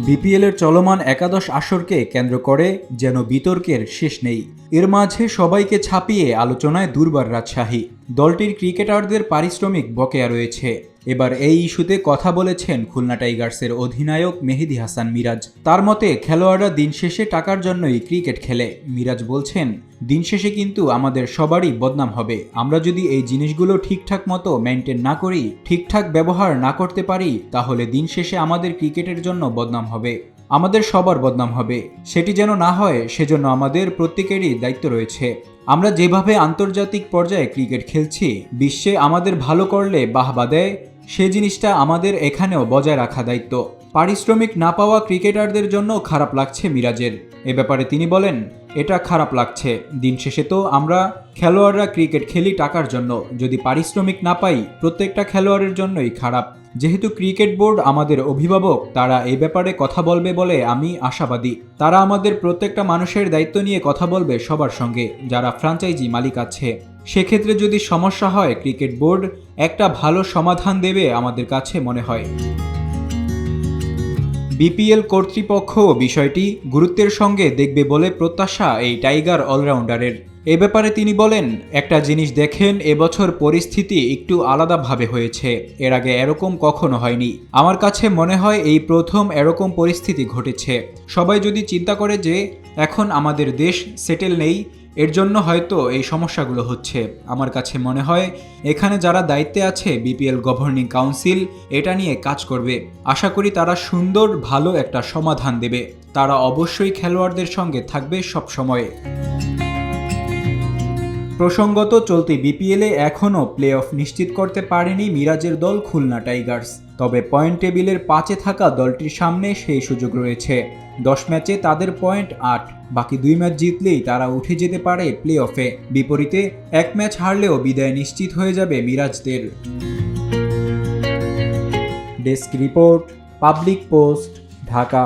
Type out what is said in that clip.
বিপিএলের চলমান একাদশ আসরকে কেন্দ্র করে যেন বিতর্কের শেষ নেই। এর মাঝে সবাইকে ছাপিয়ে আলোচনায় দুর্বার রাজশাহী। দলটির ক্রিকেটারদের পারিশ্রমিক বকেয়া রয়েছে। এবার এই ইস্যুতে কথা বলেছেন খুলনা টাইগার্সের অধিনায়ক মেহেদী হাসান মিরাজ। তার মতে, খেলোয়াড়রা দিন শেষে টাকার জন্যই ক্রিকেট খেলে। মিরাজ বলছেন, দিন শেষে কিন্তু আমাদের সবারই বদনাম হবে। আমরা যদি এই জিনিসগুলো ঠিকঠাক মতো মেনটেন না করি, ঠিকঠাক ব্যবহার না করতে পারি, তাহলে দিন শেষে আমাদের ক্রিকেটের জন্য বদনাম হবে, আমাদের সবার বদনাম হবে। সেটি যেন না হয়, সেজন্য আমাদের প্রত্যেকেরই দায়িত্ব রয়েছে। আমরা যেভাবে আন্তর্জাতিক পর্যায়ে ক্রিকেট খেলছি, বিশ্বে আমাদের ভালো করলে বাহবা দেয়, সে জিনিসটা আমাদের এখানেও বজায় রাখা দায়িত্ব। পারিশ্রমিক না পাওয়া ক্রিকেটারদের জন্য খারাপ লাগছে মিরাজের। এ ব্যাপারে তিনি বলেন, এটা খারাপ লাগছে। দিন শেষে তো আমরা খেলোয়াড়রা ক্রিকেট খেলি টাকার জন্য। যদি পারিশ্রমিক না পাই, প্রত্যেকটা খেলোয়াড়ের জন্যই খারাপ। যেহেতু ক্রিকেট বোর্ড আমাদের অভিভাবক, তারা এই ব্যাপারে কথা বলবে বলে আমি আশাবাদী। তারা আমাদের প্রত্যেকটা মানুষের দায়িত্ব নিয়ে কথা বলবে সবার সঙ্গে, যারা ফ্র্যাঞ্চাইজি মালিক আছে। সেক্ষেত্রে যদি সমস্যা হয়, ক্রিকেট বোর্ড একটা ভালো সমাধান দেবে আমাদের কাছে মনে হয়। বিপিএল কর্তৃপক্ষ বিষয়টি গুরুত্বের সঙ্গে দেখবে বলে প্রত্যাশা এই টাইগার অলরাউন্ডারের। এ ব্যাপারে তিনি বলেন, একটা জিনিস দেখেন, এবছর পরিস্থিতি একটু আলাদাভাবে হয়েছে। এর আগে এরকম কখনো হয়নি। আমার কাছে মনে হয় এই প্রথম এরকম পরিস্থিতি ঘটেছে। সবাই যদি চিন্তা করে যে এখন আমাদের দেশ সেটেল নেই, এর জন্য হয়তো এই সমস্যাগুলো হচ্ছে। আমার কাছে মনে হয় এখানে যারা দায়িত্বে আছে, বিপিএল গভর্নিং কাউন্সিল, এটা নিয়ে কাজ করবে। আশা করি তারা সুন্দর ভালো একটা সমাধান দেবে। তারা অবশ্যই খেলোয়াড়দের সঙ্গে থাকবে সব সময়। প্রসঙ্গত, চলতি বিপিএলে এখনও প্লে অফ নিশ্চিত করতে পারেনি মিরাজের দল খুলনা টাইগার্স। তবে পয়েন্ট টেবিলের 5-এ থাকা দলটির সামনে সেই সুযোগ রয়েছে। 10 ম্যাচে তাদের পয়েন্ট 8। বাকি 2 ম্যাচ জিতলেই তারা উঠে যেতে পারে প্লে অফে। বিপরীতে 1 ম্যাচ হারলেও বিদায় নিশ্চিত হয়ে যাবে মিরাজদের। Desk report, public post, Dhaka.